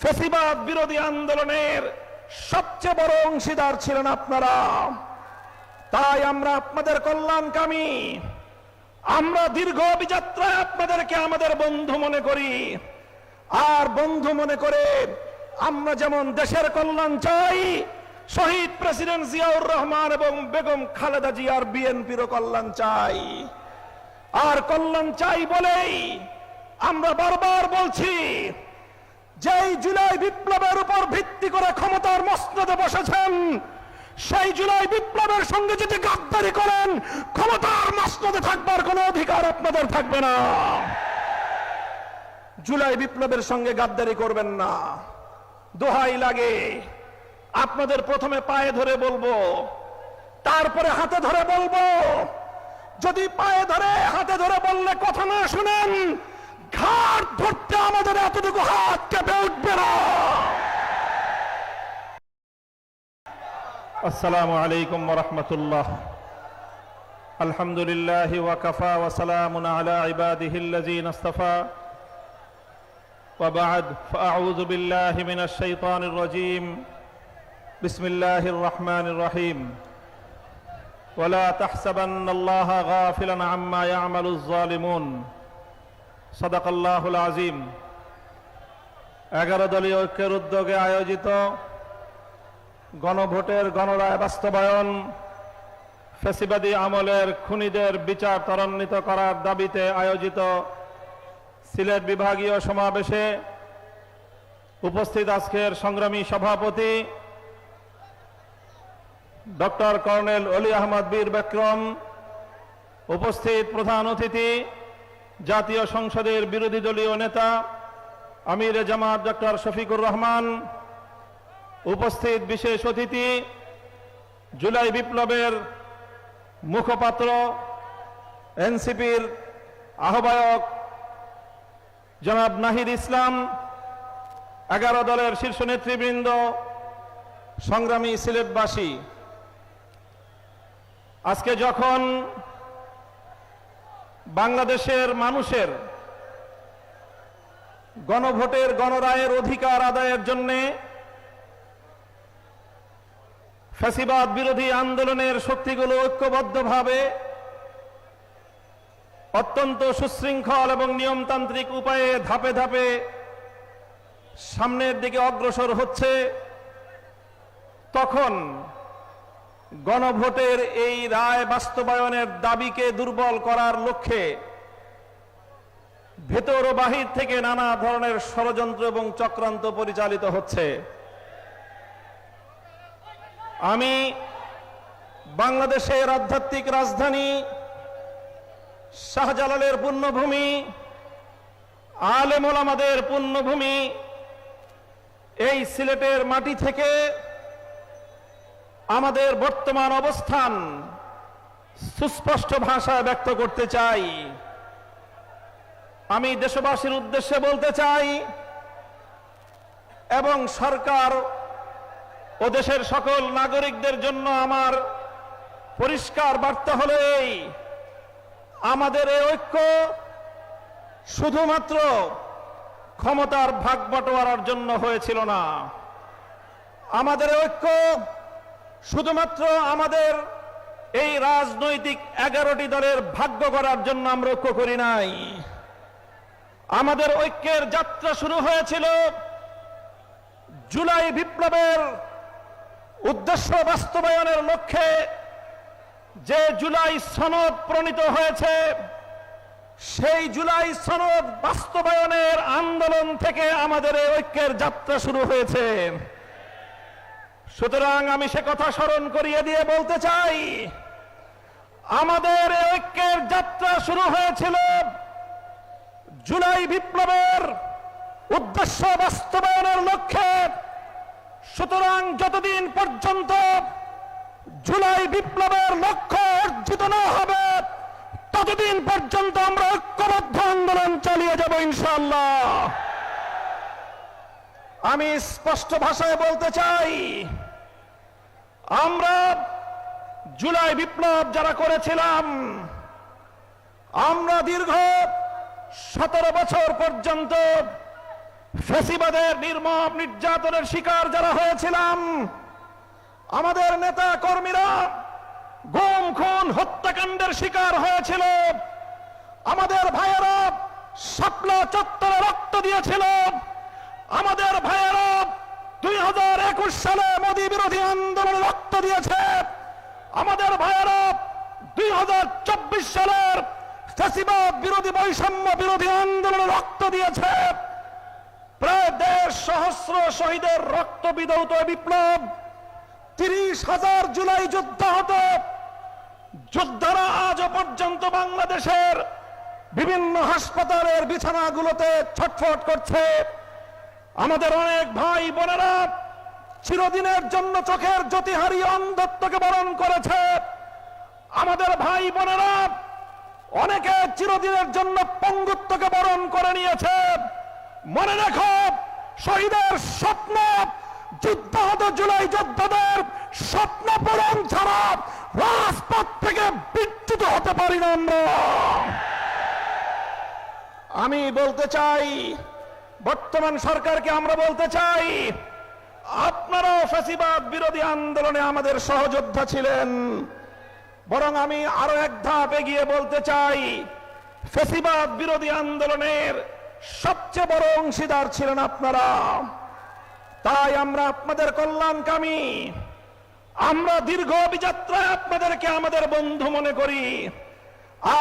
ফ্যাসিবাদ বিরোধী আন্দোলনের সবচেয়ে বড় অংশীদার ছিলেন আপনারা। তাই আমরা আপনাদের কল্যাণকামী, আমরা দীর্ঘ অভিযাত্রায় আপনাদেরকে আমাদের বন্ধু মনে করি। আর বন্ধু মনে করে আমরা যেমন দেশের কল্যাণ চাই, শহীদ প্রেসিডেন্ট জিয়াউর রহমান এবং বেগম খালেদা জিয়ার বিএনপিরও কল্যাণ চাই। আর কল্যাণ চাই বলেই আমরা বারবার বলছি, যেই জুলাই বিপ্লবের উপর ভিত্তি করে ক্ষমতার মসনদে বসেছেন, সেই জুলাই বিপ্লবের সঙ্গে যদি গাদ্দারি করেন, ক্ষমতার মসনদে থাকবার কোনো অধিকার আপনাদের থাকবে না। জুলাই বিপ্লবের সঙ্গে গাদ্দারি করবেন না। দোহাই লাগে, আপনাদের প্রথমে পায়ে ধরে বলবো, তারপরে হাতে ধরে বলবো। যদি পায়ে ধরে হাতে ধরে বললে কথা না শুনেন, ঘাট ধরতে আমাদের এতটুকু হাত কেঁপে উঠবে না। আসসালামু আলাইকুম ওয়া রাহমাতুল্লাহ। আলহামদুলিল্লাহ ওয়া কাফা ওয়া সালামুন আলা ইবাদিহিল্লাযীনা ইসতাফা ওয়া বা'দ ফাআউযু বিল্লাহি মিনাশ শাইতানির রাজীম। বিসমিল্লাহির রহমানির রহিম। ওয়ালা তাহসাবান্নাল্লাহা গাফিলান আম্মা ইয়া'মালুয যালিমুন। সাদাকাল্লাহুল আযীম। 11 দলীয় ঐক্যের উদ্যোগে আয়োজিত গণভোটের গণরায় বাস্তবায়ন, ফ্যাসিবাদী আমলের খুনিদের বিচার ত্বরান্বিত করার দাবিতে আয়োজিত সিলেট বিভাগীয় সমাবেশে উপস্থিত আজকের সংগ্রামী সভাপতি ডক্টর কর্নেল অলি আহমদ বীর বিক্রম, উপস্থিত প্রধান অতিথি জাতীয় সংসদের বিরোধী দলীয় নেতা আমিরে জামাত ডক্টর শফিকুর রহমান, উপস্থিত বিশেষ অতিথি জুলাই বিপ্লবের মুখপাত্র এনসিপির আহ্বায়ক জনাব নাহিদ ইসলাম, 11 দলের শীর্ষ নেতৃবৃন্দ, সংগ্রামী সিলেটবাসী। আজকে যখন বাংলাদেশের মানুষের গণভোটের গণরায়ের অধিকার আদায়ের জন্য ফ্যাসিবাদ বিরোধী আন্দোলনের শক্তিগুলো ঐক্যবদ্ধভাবে অত্যন্ত সুশৃঙ্খল এবং নিয়মতান্ত্রিক উপায়ে ধাপে ধাপে সামনের দিকে অগ্রসর হচ্ছে, তখন গণভোটের এই রায় বাস্তবায়নের দাবিকে দুর্বল করার লক্ষ্যে ভেতর ও বাহির থেকে নানা ধরনের ষড়যন্ত্র এবং চক্রান্ত পরিচালিত হচ্ছে। আমি বাংলাদেশের আধ্যাত্মিক রাজধানী, শাহজালালের পুণ্যভূমি, আলেম ওলামাদের পুণ্যভূমি এই সিলেটের মাটি থেকে আমাদের বর্তমান অবস্থান সুস্পষ্ট ভাষায় ব্যক্ত করতে চাই। আমি দেশবাসীর উদ্দেশ্যে বলতে চাই এবং সরকার ও দেশের সকল নাগরিকদের জন্য আমার পরিষ্কার বার্তা হলো এই, আমাদের এই ঐক্য শুধুমাত্র ক্ষমতার ভাগ বটোয়ারার জন্য হয়েছিল না। আমাদের ঐক্য শুধুমাত্র আমাদের এই রাজনৈতিক 11টি দলের ভাগ্য করার জন্য আমরা ঐক্য করি নাই। আমাদের ঐক্যের যাত্রা শুরু হয়েছিল জুলাই বিপ্লবের উদ্দেশ্য বাস্তবায়নের লক্ষ্যে যে জুলাই সনদ প্রণীত হয়েছে, সেই জুলাই সনদ বাস্তবায়নের আন্দোলন থেকে আমাদের এই ঐক্যের যাত্রা শুরু হয়েছে। সুতরাং আমি সে কথা স্মরণ করিয়ে দিয়ে বলতে চাই, আমাদের এই ঐক্যের যাত্রা শুরু হয়েছিল জুলাই বিপ্লবের উদ্দেশ্য বাস্তবায়নের লক্ষ্যে। সুতরাং যতদিন পর্যন্ত জুলাই বিপ্লবের লক্ষ্য অর্জিত না হবে, ততদিন পর্যন্ত আমরা ঐক্যবদ্ধ আন্দোলন চালিয়ে যাব ইনশাআল্লাহ। আমি স্পষ্ট ভাষায় বলতে চাই, আমরা জুলাই বিপ্লব যারা করেছিলাম, আমরা দীর্ঘ 17 বছর পর্যন্ত ফ্যাসিবাদের নির্মম নির্যাতনের শিকার যারা হয়েছিলাম, আমাদের নেতা কর্মীরা গুম খুন হত্যাকাণ্ডের শিকার হয়েছিল, আমাদের ভাইয়েরা শাপলা চত্বরে রক্ত দিয়েছিল, আমাদের ভাইয়েরা 2021 সালে মোদী বিরোধী আন্দোলনে রক্ত দিয়েছে, আমাদের ভাইয়েরা 2024 সালের ফ্যাসিবাদ বিরোধী বৈষম্য বিরোধী আন্দোলনে রক্ত দিয়েছে। প্রায় 1.5 সহস্র শহীদের রক্ত বিধৌত বিপ্লব, 30,000 জুলাই যুদ্ধাহত যোদ্ধারা আজও পর্যন্ত বাংলাদেশের বিভিন্ন হাসপাতালের বিছানাগুলোতে ছটফট করছে। আমাদের অনেক ভাই বোনেরা চিরদিনের জন্য চোখের জ্যোতি হারিয়ে অন্ধত্বকে বরণ করেছে। আমাদের ভাই বোনেরা অনেকে চিরদিনের জন্য পঙ্গুত্বকে বরণ করে নিয়েছে। মনে রেখো, শহীদের স্বপ্ন, যুদ্ধাহত জুলাই যোদ্ধাদের স্বপ্ন পূরণ ছাড়া রাজপথ থেকে বিচ্যুত হতে পারি না আমরা। আমি বলতে চাই, বর্তমান সরকারকে আমরা বলতে চাই, আপনারাও ফ্যাসিবাদ বিরোধী আন্দোলনে আমাদের সহযোদ্ধা ছিলেন। বরং আমি আরো এক ধাপ এগিয়ে বলতে চাই, ফ্যাসিবাদ বিরোধী আন্দোলনের সবচেয়ে বড় অংশীদার ছিলেন আপনারা। তাই আমরা আপনাদের কল্যাণকামী, আমরা দীর্ঘ অভিযাত্রায় আপনাদেরকে আমাদের বন্ধু মনে করি।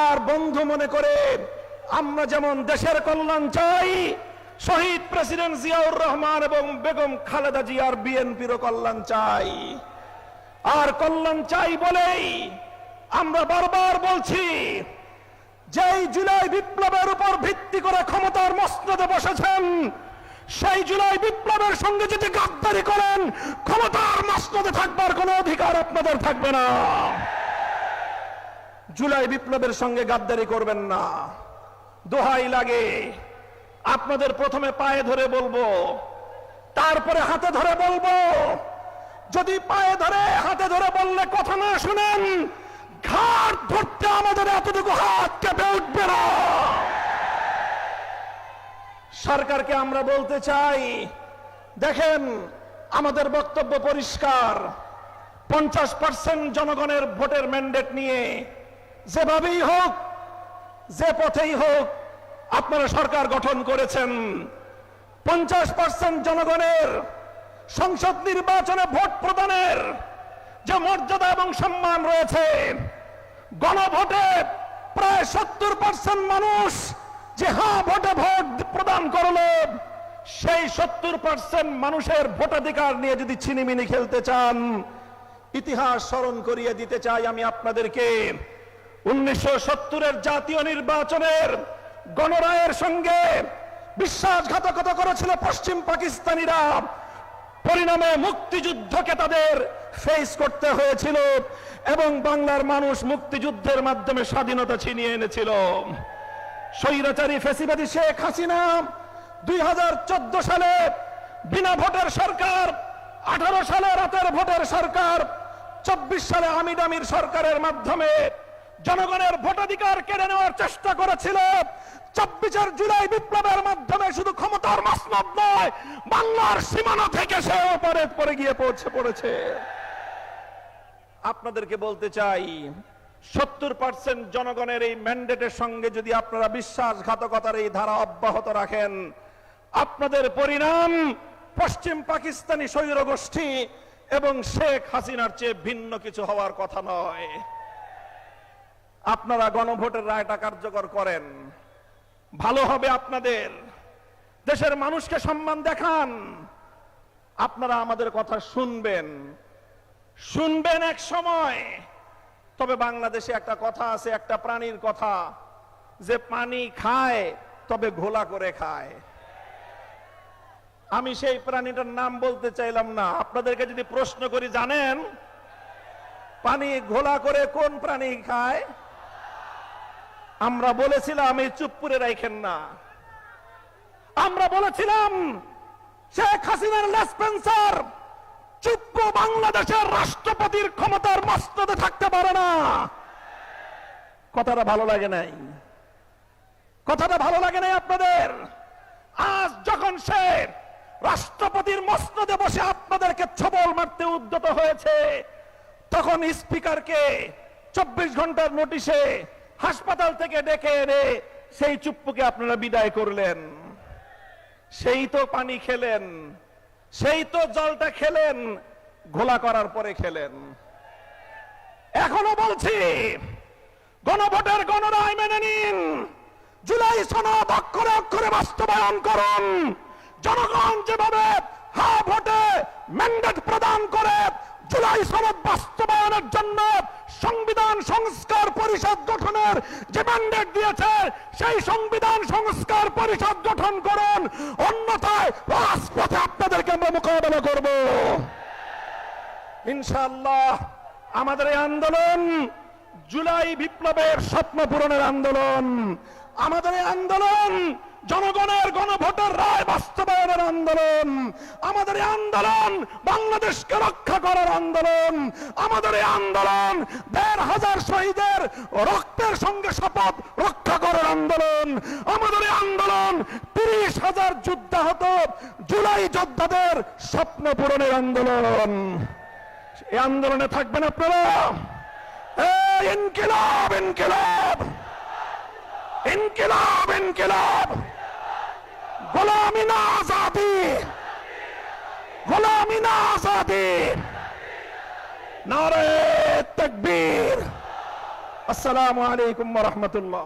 আর বন্ধু মনে করে আমরা যেমন দেশের কল্যাণ চাই, শহীদ প্রেসিডেন্ট জিয়াউর রহমান এবং বেগম খালেদা জিয়ার বিএনপিরও কল্যাণ চাই। আর কল্যাণ চাই বলেই আমরা বারবার বলছি, যেই জুলাই বিপ্লবের উপর ভিত্তি করে ক্ষমতার মসনদে বসেছেন, সেই জুলাই বিপ্লবের সঙ্গে যদি গাদ্দারি করেন, ক্ষমতার মসনদে থাকবার কোনো অধিকার আপনাদের থাকবে না। জুলাই বিপ্লবের সঙ্গে গাদ্দারি করবেন না। দোহাই লাগে, আপনাদের প্রথমে পায়ে ধরে বলবো, তারপরে হাতে ধরে বলবো। যদি পায়ে ধরে হাতে ধরে বললে কথা না শুনেন, ঘাট ধরতে আমাদের এতটুকু হাত কেঁপে উঠবে না। সরকারকে আমরা বলতে চাই, দেখেন আমাদের বক্তব্য পরিষ্কার। 50% জনগণের ভোটের ম্যান্ডেট নিয়ে যেভাবেই হোক, যে পথেই হোক আপনারা সরকার গঠন করেছেন। 50% জনগণের সংসদ নির্বাচনে ভোট প্রদানের যে মর্যাদা এবং সম্মান রয়েছে, গণভোটে প্রায় 70% মানুষ যে হ্যাঁ ভোটে ভোট প্রদান করলো, সেই 70% মানুষের ভোটাধিকার নিয়ে যদি ছিনিমিনি খেলতে চান, ইতিহাস স্মরণ করিয়ে দিতে চাই আমি আপনাদেরকে। 1970-এর জাতীয় নির্বাচনের গণরায়ের সঙ্গে বিশ্বাসঘাতকতা করেছিল পশ্চিম পাকিস্তানিরা। পরিণামে মুক্তিযুদ্ধকে তাদের ফেস করতে হয়েছিল এবং বাংলার মানুষ মুক্তিযুদ্ধের মাধ্যমে স্বাধীনতা ছিনিয়ে এনেছিল। স্বৈরাচারী ফ্যাসিবাদী শেখ হাসিনা 2014 সালে বিনা ভোটের সরকার, 18 সালে রাতের ভোটের সরকার, 24 সালে আমির সরকারের মাধ্যমে জনগণের ভোটাধিকার কেড়ে নেওয়ার চেষ্টা করেছিল। 24 জুলাই বিপ্লবের মাধ্যমে শুধু ক্ষমতার মসনদ নয়, বাংলার সীমানা থেকে সে ওপারে পড়ে গিয়ে পড়েছে। আপনাদেরকে বলতে চাই, 70% জনগণের এই ম্যান্ডেটের সঙ্গে যদি আপনারা বিশ্বাসঘাতকতার এই ধারা অব্যাহত রাখেন, আপনাদের পরিণাম পশ্চিম পাকিস্তানি স্বৈর গোষ্ঠী এবং শেখ হাসিনার চেয়ে ভিন্ন কিছু হওয়ার কথা নয়। আপনারা গণভোটের রায়টা কার্যকর করেন, ভালো হবে আপনাদের। দেশের মানুষকে সম্মান দেখান। আপনারা আমাদের কথা শুনবেন এক সময়। তবে বাংলাদেশে একটা কথা আছে, একটা প্রাণীর কথা, যে পানি খায় তবে ঘোলা করে খায়। আমি সেই প্রাণীটার নাম বলতে চাইলাম না। আপনাদেরকে যদি প্রশ্ন করি, জানেন পানি ঘোলা করে কোন প্রাণী খায়? আমরা বলেছিলাম এই চুপ করে রাখেন না। আমরা বলেছিলাম শেখ হাসিনার লেসপেন্সার চুপ বাংলাদেশের রাষ্ট্রপতির ক্ষমতার মসনদে থাকতে পারে না। কথাটা ভালো লাগে নাই? কথাটা ভালো লাগে নাই আপনাদের? আজ যখন সে রাষ্ট্রপতির মসনদে বসে আপনাদেরকে ছবল মারতে উদ্যত হয়েছে, তখন স্পিকারকে 24 ঘন্টার নোটিশে হাসপাতাল থেকে ডেকে এনে সেই চুপ্পুকে আপনারা বিদায় করলেন। সেই তো পানি খেলেন, সেই তো জলটা খেলেন, ঘোলা করার পরে খেলেন। এখনো বলছি, গণভোটের গণরায় মেনে নিন, জুলাই সনদ অক্ষরে অক্ষরে বাস্তবায়ন করুন। জনগণ যেভাবে হা ভোটে ম্যান্ডেট প্রদান করে জুলাই সনদ বাস্তবায়নের জন্য সংবিধান সংস্কার পরিষদ গঠনের যে ম্যান্ডেট দিয়েছে, সেই সংবিধান সংস্কার পরিষদ গঠন করুন, অন্যথায় রাজপথে আপনাদেরকে আমরা মোকাবেলা করব ইনশাআল্লাহ। আমাদের এই আন্দোলন জুলাই বিপ্লবের স্বপ্ন পূরণের আন্দোলন। আমাদের এই আন্দোলন জনগণের গণভোটের রায় বাস্তবায়নের আন্দোলন। আমাদের এই আন্দোলন বাংলাদেশকে রক্ষা করার আন্দোলন। আমাদের এই আন্দোলন ১৫০০ শহীদের রক্তের সঙ্গে শপথ রক্ষা করার আন্দোলন। আমাদের এই আন্দোলন ৩০,০০০ যুদ্ধাহত জুলাই যোদ্ধাদের স্বপ্ন পূরণের আন্দোলন। এই আন্দোলনে থাকবেন আপনারা। ইনকিলাব ইনকিলাব ইনকিলাব ইনকিলাব, গোলামি না আজাদি, গোলামি না আজাদি, নারে তাকবীর। আসসালামু আলাইকুম ওয়া রাহমাতুল্লাহ।